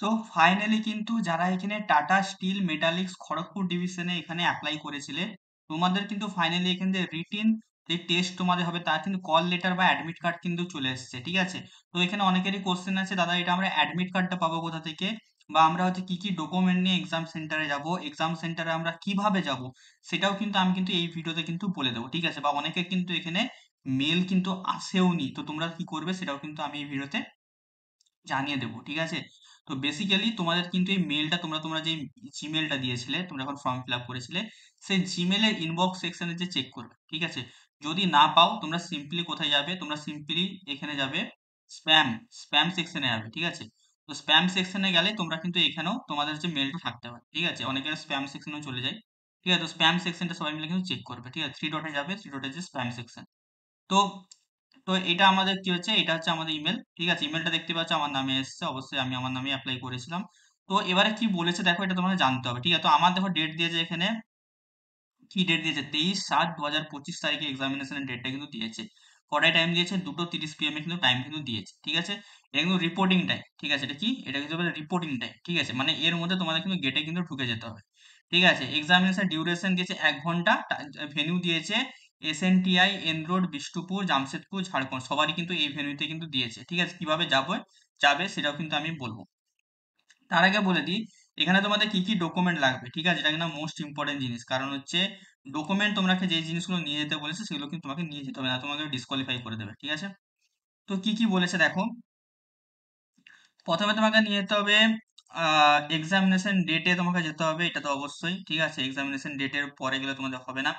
তো ফাইনালি কিন্তু যারা এখানে টাটা স্টিল মেটালিক্স খড়গপুর ডিভিশনে এখানে অ্যাপ্লাই করেছিলে, তোমাদের কিন্তু ফাইনালি এখান থেকে রিটিন যে টেস্ট তোমাদের হবে তার কিন্তু কল লেটার বা অ্যাডমিট কার্ড কিন্তু চলে এসেছে, ঠিক আছে? তো এখানে অনেকেরই কোশ্চেন আছে, দাদা এটা আমরা অ্যাডমিট কার্ডটা পাবো কোথা থেকে, বা আমরা হচ্ছে কি কি ডকুমেন্ট নিয়ে এক্সাম সেন্টারে যাব, এক্সাম সেন্টারে আমরা কিভাবে যাব, সেটাও কিন্তু আমি কিন্তু এই ভিডিওতে কিন্তু বলে দেবো, ঠিক আছে? বা অনেকের কিন্তু এখানে মেল কিন্তু আসেও নি, তো তোমরা কি করবে সেটাও কিন্তু আমি এই ভিডিওতে জানিয়ে দেবো, ঠিক আছে? তো বেসিক্যালি তোমাদের কিন্তু এই মেলটা তোমরা তোমরা যে জিমেলটা দিয়েছিলে, তোমরা যখন ফর্ম ফিল আপ করেছিলে, সেই জিমেলের ইনবক্স সেকশনে যে চেক করবে, ঠিক আছে? যদি না পাও তোমরা সিম্পলি কোথায় যাবে, তোমরা সিম্পলি এখানে যাবে, স্প্যাম স্প্যাম সেকশনে যাবে, ঠিক আছে? তো স্প্যাম সেকশনে গেলে তোমরা কিন্তু এখানেও তোমাদের হচ্ছে মেলটা থাকতে পারে, ঠিক আছে? অনেকের স্প্যাম সেকশনেও চলে যায়, ঠিক আছে? তো স্প্যাম সেকশনটা সবাই মিলে কিন্তু চেক করবে, ঠিক আছে? থ্রি ডটে যাবে, থ্রি ডটে যে স্প্যাম সেকশন। তো তো এটা আমাদের কি হচ্ছে, এটা হচ্ছে আমাদের ইমেল, ঠিক আছে? ইমেলটা দেখতে পাচ্ছ আমার নামে এসেছে, অবশ্যই আমি আমার নামে অ্যাপ্লাই করেছিলাম। তো এবারে কি বলেছে দেখো, এটা তোমাদের জানতে হবে, ঠিক আছে? তো আমার দেখো ডেট দিয়েছে এখানে, কি ডেট দিয়েছে, 23/7/2025 তারিখে এক্সামিনেশনের ডেটটা কিন্তু দিয়েছে। কটায় টাইম দিয়েছে, 2:30 PM এ কিন্তু টাইম কিন্তু দিয়েছে, ঠিক আছে? এটা কিন্তু রিপোর্টিং টাইম, ঠিক আছে? এটা কি, এটা কিন্তু বলে রিপোর্টিং টাইম, ঠিক আছে? মানে এর মধ্যে তোমাদের কিন্তু গেটে কিন্তু ঢুকে যেতে হবে, ঠিক আছে? এক্সামিনেশন ডিউরেশন দিয়েছে 1 ঘন্টা, ভেন্যু দিয়েছে SNTI N road, Bishnupur, Jamshedpur, Jharkhand, সবারই কিন্তু এই ভেন্যুতে কিন্তু দিয়েছে, ঠিক আছে? কিভাবে যাবে যাবে সেটাও কিন্তু আমি বলবো। তার আগে বলে দিই, এখানে তোমাদের কি কি ডকুমেন্ট লাগবে, ঠিক আছে? এটা কিন্তু মোস্ট ইম্পর্টেন্ট জিনিস, কারণ হচ্ছে ডকুমেন্ট তোমাকে যে জিনিসগুলো নিয়ে যেতে বলেছে সেগুলো কিন্তু তোমাকে নিয়ে যেতে হবে, না তোমাকে ডিসকোয়ালিফাই করে দেবে, ঠিক আছে? তো কি কি বলেছে দেখো, প্রথমে তোমাকে নিয়ে যেতে হবে এক্সামিনেশন ডেটে তোমাকে যেতে হবে, এটা তো অবশ্যই, ঠিক আছে? এক্সামিনেশন ডেটের পরে গেলে তোমাদের হবে না।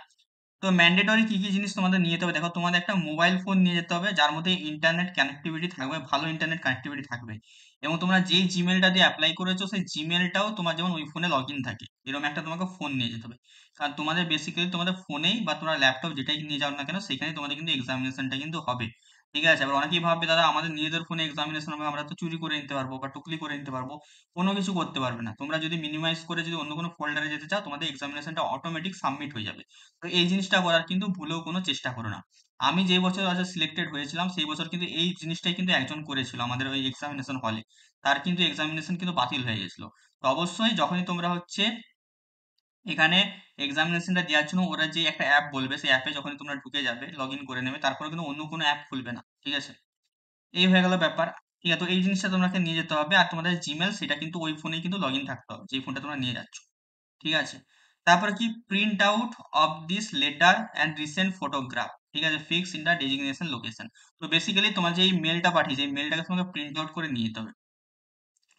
তো ম্যান্ডেটরি কি কি জিনিস তোমাদের নিয়ে যেতে হবে দেখো, তোমাদের একটা মোবাইল ফোন নিয়ে যেতে হবে যার মধ্যে ইন্টারনেট কানেক্টিভিটি থাকবে, ভালো ইন্টারনেট কানেক্টিভিটি থাকবে, এবং তোমরা যেই জিমেলটা দিয়ে অ্যাপ্লাই করেছো সেই জিমেলটাও তোমার যেমন ওই ফোনে লগ ইন থাকে, এরকম একটা তোমাকে ফোন নিয়ে যেতে হবে। কারণ তোমাদের বেসিক্যালি তোমাদের ফোনেই বা তোমরা ল্যাপটপ যেটাই নিয়ে যাও না কেন সেখানে তোমাদের কিন্তু এক্সামিনেশনটা কিন্তু হবে, ঠিক আছে? আবার অনেকেই ভাববে দাদা আমাদের নিজেদের ফোনে এক্সামিনেশন হবে, আমরা তো চুরি করে নিতে পারবো বা টুকলি করে নিতে পারবো, কোনো কিছু করতে পারবে না। তোমরা যদি মিনিমাইজ করে যদি অন্য কোনো ফোল্ডারে যেতে চাও, তোমাদের এক্সামিনেশনটা অটোমেটিক সাবমিট হয়ে যাবে। তো এই জিনিসটা করার কিন্তু ভুলেও কোনো চেষ্টা করো না। আমি যে বছর সিলেক্টেড হয়েছিলাম সেই বছর কিন্তু এই জিনিসটাই কিন্তু একজন করেছিল আমাদের ওই এক্সামিনেশন হলে, তার কিন্তু এক্সামিনেশন কিন্তু বাতিল হয়ে গেছিল। তো অবশ্যই যখনই তোমরা হচ্ছে এখানে এক্সামিনেশনটা দেওয়ার জন্য ওরা যে একটা অ্যাপ বলবে, সেই অ্যাপে যখনই তোমরা ঢুকে যাবে, লগ ইন করে নেবে, তারপরে কিন্তু অন্য কোনো অ্যাপ খুলবে না, ঠিক আছে? এই হয়ে গেল ব্যাপার, ঠিক আছে? তো এই জিনিসটা তোমাকে নিয়ে যেতে হবে, আর তোমাদের জিমেল সেটা কিন্তু ওই ফোনেই কিন্তু লগ ইন থাকতে হবে, যে ফোনটা তোমরা নিয়ে যাচ্ছ, ঠিক আছে? তারপরে কি, print out of this letter and recent photograph, ঠিক আছে? Fix in the designation location. তো বেসিক্যালি তোমার যে এই মেলটা পাঠিয়েছে এই মেলটাকে তোমাকে প্রিন্ট আউট করে নিয়ে যেতে হবে।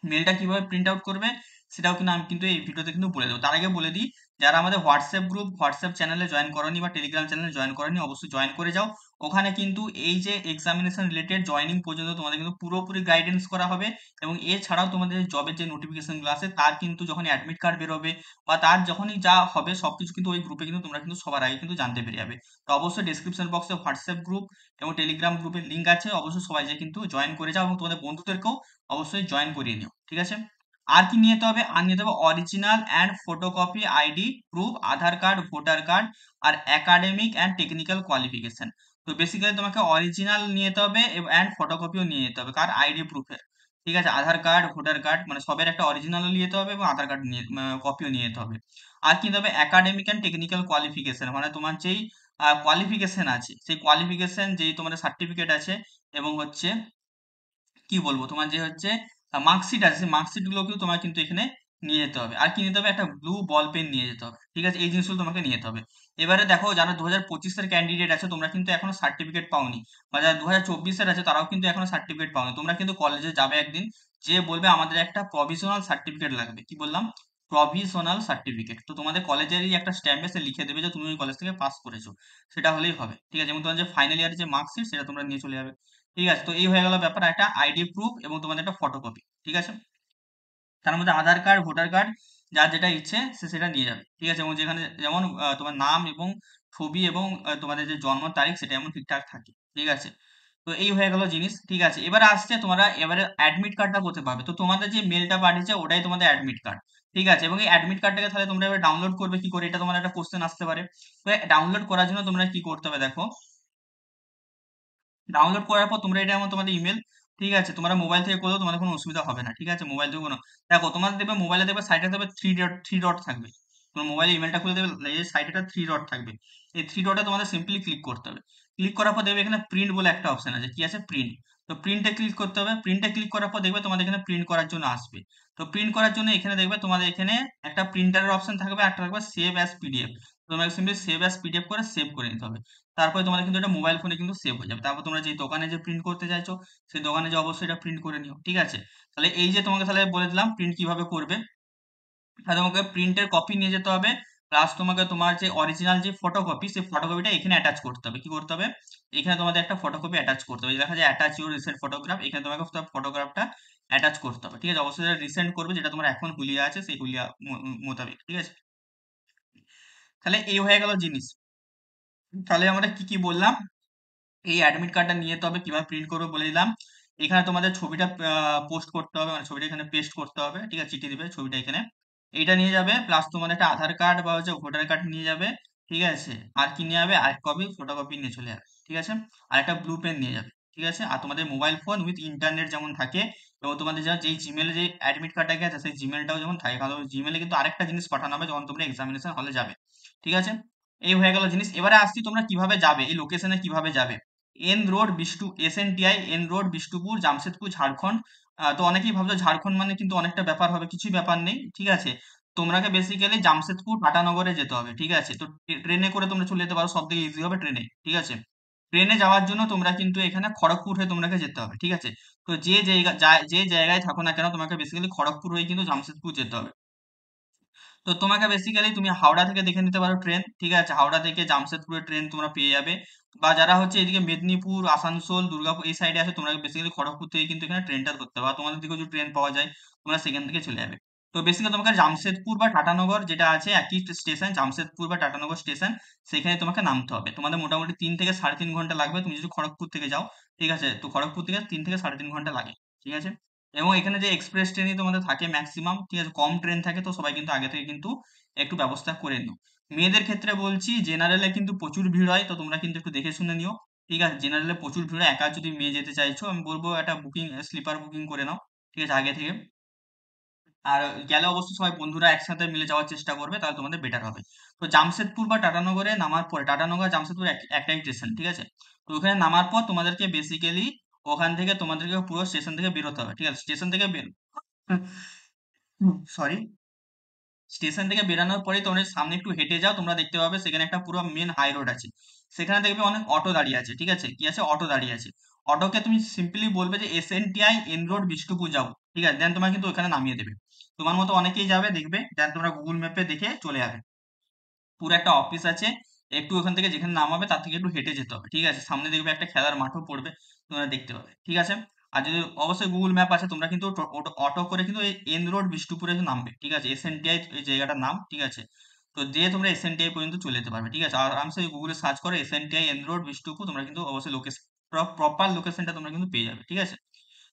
মেলটা কিভাবে প্রিন্ট আউট করবে সেটাও কিন্তু আমি কিন্তু এই ভিডিওতে কিন্তু বলে দেবো। তার আগে বলে দিই, যারা আমাদের হোয়াটসঅ্যাপ গ্রুপ, হোয়াটসঅ্যাপ চ্যানেলে জয়েন করনি বা টেলিগ্রাম চ্যানেলে জয়েন করনি, অবশ্যই জয়েন করে যাও। ওখানে কিন্তু এই যে এক্সামিনেশন রিলেটেড জয়েনিং পর্যন্ত তোমাদের কিন্তু পুরোপুরি গাইডেন্স করা হবে, এবং এছাড়াও তোমাদের জবের যে নোটিফিকেশনগুলো আছে তার কিন্তু যখন অ্যাডমিট কার্ড বেরোবে বা তার যখনই যা হবে সবকিছু কিন্তু ওই গ্রুপে কিন্তু তোমরা কিন্তু সবার আগে কিন্তু জানতে পেরে যাবে। তো অবশ্যই ডেসক্রিপশন বক্সে হোয়াটসঅ্যাপ গ্রুপ এবং টেলিগ্রাম গ্রুপের লিঙ্ক আছে, অবশ্যই সবাই যে কিন্তু জয়েন করে যাও এবং তোমাদের বন্ধুদেরকেও অবশ্যই জয়েন করিয়ে নিও, ঠিক আছে? আর কি নিয়ে যেতে হবে, আর নিয়ে যেতে হবে original and photocopy ID proof, Aadhaar card, voter card, আর একাডেমিক অ্যান্ড টেকনিক্যাল কোয়ালিফিকেশন। তো বেসিক্যালি তোমাকে অরিজিনাল নিয়ে যেতে হবে অ্যান্ড ফটোকপিও নিয়ে যেতে হবে, কার আইডি প্রুফের, ঠিক আছে? আধার কার্ড, ভোটার কার্ড, মানে সবের একটা অরিজিনালও নিয়ে যেতে হবে এবং আধার কার্ড নিয়ে কপিও নিয়ে যেতে হবে। আর কি নিতে হবে, একাডেমিক অ্যান্ড টেকনিক্যাল কোয়ালিফিকেশন, মানে তোমার যেই কোয়ালিফিকেশন আছে সেই কোয়ালিফিকেশন যেই তোমাদের সার্টিফিকেট আছে, এবং হচ্ছে কি বলবো তোমার যে হচ্ছে মার্কশিট আছে, সেই মার্কশিট গুলোকেও তোমার কিন্তু এখানে নিয়ে যেতে হবে। আর কি নিতে হবে, একটা ব্লু বল পেন নিয়ে যেতে হবে, ঠিক আছে? এই জিনিসগুলো তোমাকে নিয়ে যেতে হবে। এবারে দেখো, যারা 2025-এর ক্যান্ডিডেট আছে তোমরা কিন্তু এখনো সার্টিফিকেট পাওনি, বা যারা 2024-এর আছে তারাও কিন্তু এখনো সার্টিফিকেট পাওনি, তোমরা কিন্তু কলেজে যাবে একদিন, যে বলবে আমাদের একটা প্রভিশনাল সার্টিফিকেট লাগবে, কি বললাম, প্রভিশনাল সার্টিফিকেট। তো তোমাদের কলেজেরই একটা স্ট্যাম্পে সে লিখে দেবে যে তুমি ওই কলেজ থেকে পাস করেছো, সেটা হলেই হবে, ঠিক আছে? এবং তোমার যে ফাইনাল ইয়ারের যে মার্কশিট সেটা তোমরা নিয়ে চলে যাবে, ঠিক আছে? তো এই হয়ে গেল ব্যাপার, একটা আইডি প্রুফ এবং তোমাদের একটা ফটোকপি, ঠিক আছে? তার মধ্যে আধার কার্ড, ভোটার কার্ড, যার যেটা ইচ্ছে সে সেটা নিয়ে যাবে, ঠিক আছে? এবং যেখানে যেমন তোমার নাম এবং ছবি এবং তোমাদের যে জন্ম তারিখ সেটা যেমন ঠিকঠাক থাকে, ঠিক আছে? তো এই হয়ে গেল জিনিস, ঠিক আছে? এবারে আসছে তোমরা এবারে অ্যাডমিট কার্ডটা কোথায় পাবে, তো তোমাদের যে মেলটা পাঠিয়েছে ওটাই তোমাদের অ্যাডমিট কার্ড, ঠিক আছে? এবং এই অ্যাডমিট কার্ডটাকে তাহলে তোমরা এবার ডাউনলোড করবে কি করে, এটা তোমার একটা কোশ্চেন আসতে পারে। তো ডাউনলোড করার জন্য তোমরা কি করতে হবে দেখো, ডাউনলোড করার পর তোমরা এটা যেমন তোমাদের ইমেল, ঠিক আছে, তোমরা মোবাইল থেকে করলেও তোমাদের কোনো অসুবিধা হবে না, ঠিক আছে, মোবাইল থেকে কোনো, দেখো তোমাদের দেখবে মোবাইলে দেখবে সাইডে দেখবে থ্রি ডট থাকবে, তোমার মোবাইলে ইমেলটা খুলে দেবে, এই সাইডে একটা থ্রি ডট থাকবে, এই থ্রি ডটে তোমাদের সিম্পলি ক্লিক করতে হবে। ক্লিক করার পর দেখবে এখানে প্রিন্ট বলে একটা অপশন আছে, কি আছে, প্রিন্ট। তো প্রিন্টে ক্লিক করতে হবে, প্রিন্টে ক্লিক করার পর দেখবে তোমাদের এখানে প্রিন্ট করার জন্য আসবে। তো প্রিন্ট করার জন্য এখানে দেখবে তোমাদের এখানে একটা প্রিন্টারের অপশন থাকবে, একটা থাকবে সেভ অ্যাজ পিডিএফ। তোমাকে সিম্পলি সেভ অ্যাজ পিডিএফ করে সেভ করে নিতে হবে। তারপরে তোমাদের কিন্তু এটা মোবাইল ফোনে কিন্তু সেভ হয়ে যাবে। তারপর তোমরা যে দোকানে যে প্রিন্ট করতে চাইছো সেই দোকানে যে অবশ্যই এটা প্রিন্ট করে নিও, ঠিক আছে। তাহলে এই যে তোমাকে তাহলে বলে দিলাম প্রিন্ট কিভাবে করবে। আর তোমাকে প্রিন্টের কপি নিয়ে যেতে হবে, প্লাস তোমাকে তোমার যে অরিজিনাল যে ফটোকপি সেই ফটোকপিটা এখানে অ্যাটাচ করতে হবে। কি করতে হবে, এখানে তোমাদের একটা ফটোকপি অ্যাটাচ করতে হবে, দেখা যায় অ্যাটাচ ইউর রিসেন্ট ফটোগ্রাফ, এখানে তোমাকে ফটোগ্রাফটা অ্যাটাচ করতে হবে, ঠিক আছে। অবশ্যই রিসেন্ট করবে যেটা তোমার এখন হুলিয়া আছে সেই হুলিয়া মোতাবেক, ঠিক আছে। তাহলে এই হয়ে গেল জিনিস। তাহলে আমরা কি কি বললাম, এই অ্যাডমিট কার্ডটা নিয়ে যেতে হবে, কিভাবে প্রিন্ট করবে বলে দিলাম। এখানে তোমাদের ছবিটা পোস্ট করতে হবে, মানে ছবিটা এখানে পেস্ট করতে হবে, ঠিক আছে, চিঠি দিবে ছবিটা এখানে, এইটা নিয়ে যাবে, প্লাস তোমাদের একটা আধার কার্ড বা হচ্ছে ভোটার কার্ড নিয়ে যাবে, ঠিক আছে। আর কি নিয়ে যাবে, আর কপি ফটোকপি নিয়ে চলে যাবে, ঠিক আছে। আর একটা ব্লু পেন নিয়ে যাবে, ঠিক আছে। আর তোমাদের মোবাইল ফোন উইথ ইন্টারনেট যেমন থাকে, এবং তোমাদের যেই জিমেলে যে অ্যাডমিট কার্ডটা গেছে সেই জিমেলটাও যেমন থাকে, কারণ জিমেলে কিন্তু আরেকটা জিনিস পাঠানো হবে যখন তোমরা এক্সামিনেশন হলে যাবে, ঠিক আছে। এই হয়ে গেল জিনিস। এবারে আসছি তোমরা কিভাবে যাবে, এই লোকেশনে কিভাবে যাবে। N road SNTI N road Bistupur Jamshedpur Jharkhand. তো অনেকেই ভাবছো ঝাড়খণ্ড মানে কিন্তু অনেকটা ব্যাপার হবে, কিছুই ব্যাপার নেই, ঠিক আছে। তোমরাকে বেসিক্যালি জামশেদপুর টাটানগরে যেতে হবে, ঠিক আছে। তো ট্রেনে করে তোমরা চলে যেতে পারো, সব থেকে ইজি হবে ট্রেনে, ঠিক আছে। ট্রেনে যাওয়ার জন্য তোমরা কিন্তু এখানে খড়গপুর হয়ে তোমাকে যেতে হবে, ঠিক আছে। তো যে জায়গায় থাকো না কেন তোমাকে বেসিক্যালি খড়গপুর হয়ে কিন্তু জামশেদপুর যেতে হবে। তো তোমাকে বেসিক্যালি তুমি হাওড়া থেকে দেখে নিতে পারো ট্রেন, ঠিক আছে, হাওড়া থেকে জামশেদপুরের ট্রেন তোমরা পেয়ে যাবে। বা যারা হচ্ছে এদিকে মেদিনীপুর আসানসোল দুর্গাপুর এই সাইডে আছে, তোমরা বেসিক্যালি খড়গপুর থেকে কিন্তু এখানে ট্রেনটা ধরতে পারো, তোমাদের দিকে যদি ট্রেন পাওয়া যায় তোমরা সেখান থেকে চলে যাবে। তো বেসিক্যালি তোমাকে জামশেদপুর বা টাটানগর যেটা আছে একই স্টেশন, জামশেদপুর বা টাটানগর স্টেশন, সেখানে তোমাকে নামতে হবে। তোমাদের মোটামুটি 3 থেকে 3.5 ঘন্টা লাগবে তুমি যদি খড়গপুর থেকে যাও, ঠিক আছে। তো খড়গপুর থেকে 3 থেকে 3.5 ঘন্টা লাগে, ঠিক আছে। এবং এখানে যে এক্সপ্রেস ট্রেনই তোমাদের থাকে ম্যাক্সিমাম, ঠিক আছে, কম ট্রেন থাকে, তো সবাই কিন্তু আগে থেকে কিন্তু একটু ব্যবস্থা করে নিও। মেয়েদের ক্ষেত্রে বলছি জেনারেলে কিন্তু প্রচুর ভিড় হয়, তো তোমরা কিন্তু একটু দেখে শুনে নিও, ঠিক আছে। জেনারেলে প্রচুর ভিড় হয়, একা যদি মেয়ে যেতে চাইছো আমি বলবো একটা স্লিপার বুকিং করে নাও, ঠিক আছে, আগে থেকে। আর গেলে অবশ্যই সবাই বন্ধুরা একসাথে মিলে যাওয়ার চেষ্টা করবে, তাহলে তোমাদের বেটার হবে। তো জামশেদপুর বা টাটানগরে নামার পরে, টাটানগর জামশেদপুর একটাই স্টেশন, ঠিক আছে। তো ওখানে নামার পর তোমাদেরকে বেসিক্যালি ওখান থেকে তোমাদেরকে পুরো স্টেশন থেকে বেরোতে হবে, ঠিক আছে। স্টেশন থেকে বের সরি, স্টেশন থেকে বেরানোর পরে তোমরা সামনে একটু হেঁটে যাও, তোমরা দেখতে পাবে সেখানে একটা পুরো মেন হাই রোড আছে। সেখানে দেখবে অনেক অটো দাঁড়িয়ে আছে, ঠিক আছে, কি আছে, অটো দাঁড়িয়ে আছে। অটোকে তুমি সিম্পলি বলবে যে SNTI এন রোড বিষ্টুপুর যাবো, ঠিক আছে, দেন তোমার কিন্তু ওখানে নামিয়ে দেবে। তোমার মতো অনেকেই যাবে দেখবে, দেন তোমরা গুগল ম্যাপে দেখে চলে যাবে। পুরো একটা অফিস আছে, একটু ওখান থেকে যেখানে নামাবে তার থেকে একটু হেঁটে যেতে হবে, ঠিক আছে। সামনে দেখবে একটা খেলার মাঠও পড়বে, তোমরা দেখতে পাবে, ঠিক আছে। আর যদি অবশ্যই গুগল ম্যাপ আছে, তোমরা কিন্তু অটো করে কিন্তু এই এন রোড বিষ্টুপুরে নামবে, ঠিক আছে, SNTI এই জায়গাটার নাম, ঠিক আছে। তো দিয়ে তোমরা SNTI পর্যন্ত চলে যেতে পারবে, ঠিক আছে। আর আরামসে গুগলে সার্চ করো SNTI এন রোড বিষ্টুপুর, তোমরা কিন্তু অবশ্যই লোকেশন, প্রপার লোকেশনটা তোমরা কিন্তু পেয়ে যাবে, ঠিক আছে।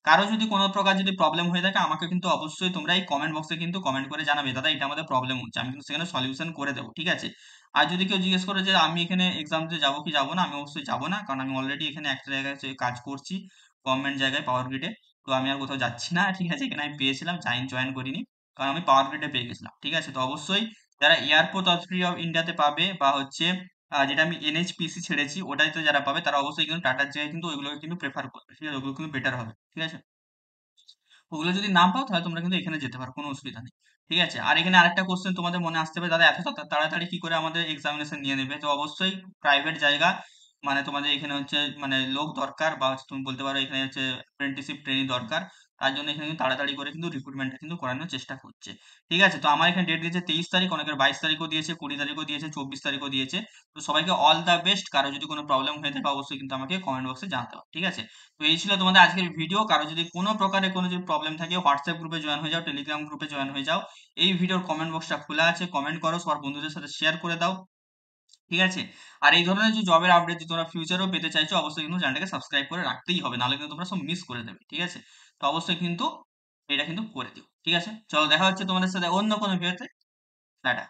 কারো যদি কোনো প্রকার যদি প্রবলেম হয়ে থাকে আমাকে কিন্তু অবশ্যই তোমরা এই কমেন্ট বক্সে কিন্তু কমেন্ট করে জানাবে, দাদা এটা আমাদের প্রবলেম হচ্ছে, আমি কিন্তু সেখানে সলিউশন করে দেবো, ঠিক আছে। আর যদি কেউ জিজ্ঞেস করে যে আমি এখানে এক্সাম দিতে যাবো কি যাবো না, আমি অবশ্যই যাবো না, কারণ আমি অলরেডি এখানে একটা জায়গায় কাজ করছি, গভর্নমেন্ট জায়গায় পাওয়ার গ্রিডে। তো আমি আর কোথাও যাচ্ছি না, ঠিক আছে। এখানে আমি পেয়েছিলাম, জয়েন করিনি, কারণ আমি পাওয়ার গ্রিডে পেয়ে গেছিলাম, ঠিক আছে। তো অবশ্যই যারা এয়ারপোর্ট অথরিটি অফ ইন্ডিয়াতে পাবে বা হচ্ছে যেটা আমি NHPC ছেড়েছি ওটাতে যারা পাবে তারা অবশ্যই কিন্তু টাটার জায়গায় কিন্তু ওইগুলোকে কিন্তু প্রেফার করবে, ঠিক আছে, ওগুলো কিন্তু বেটার হবে, ঠিক আছে। ওগুলো যদি না পাও তাহলে তোমরা কিন্তু এখানে যেতে পারো, কোনো অসুবিধা নেই, ঠিক আছে। আর এখানে আরেকটা কোশ্চেন তোমাদের মনে আসতে পারে, দাদা এত তাড়াতাড়ি কি করে আমাদের এক্সামিনেশন নিয়ে নেবে। তো অবশ্যই প্রাইভেট জায়গা, মানে তোমাদের এখানে হচ্ছে মানে লোক দরকার, বা হচ্ছে তুমি বলতে পারো এখানে হচ্ছে অ্যাপ্রেন্টিসশিপ ট্রেনিং দরকার। তার জন্য এখানে কিন্তু তাড়াতাড়ি করে কিন্তু রিক্রুটমেন্টটা কিন্তু করানোর চেষ্টা করছে, ঠিক আছে। তো আমার এখানে ডেট দিয়েছে 23 তারিখ, অনেকের 22 তারিখও দিয়েছে, 20 তারিখও দিয়েছে, 24 তারিখও দিয়েছে। তো সবাইকে অল দ্য বেস্ট। কারো যদি কোনো প্রবলেম হয়ে থাকে অবশ্যই কিন্তু আমাকে কমেন্ট বক্সে জানাতে হবে, ঠিক আছে। তো এই ছিল তোমাদের আজকের ভিডিও। কারো যদি কোনো প্রকারের কোনো যদি প্রবলেম থাকে হোয়াটসঅ্যাপ গ্রুপে জয়েন হয়ে যাও, টেলিগ্রাম গ্রুপে জয়েন হয়ে যাও। এই ভিডিওর কমেন্ট বক্সটা খোলা আছে, কমেন্ট করো, সবার বন্ধুদের সাথে শেয়ার করে দাও, ঠিক আছে। আর এই ধরনের যে জবের আপডেট যদি তোমরা ফিউচারেও পেতে চাইছো অবশ্যই কিন্তু চ্যানেলটাকে সাবস্ক্রাইব করে রাখতেই হবে, নাহলে কিন্তু তোমরা সব মিস করে দেবে, ঠিক আছে। তো অবশ্যই কিন্তু এটা কিন্তু করে দিও, ঠিক আছে। চলো দেখা হচ্ছে তোমাদের সাথে অন্য কোনো ভিডিওতে। টাটা।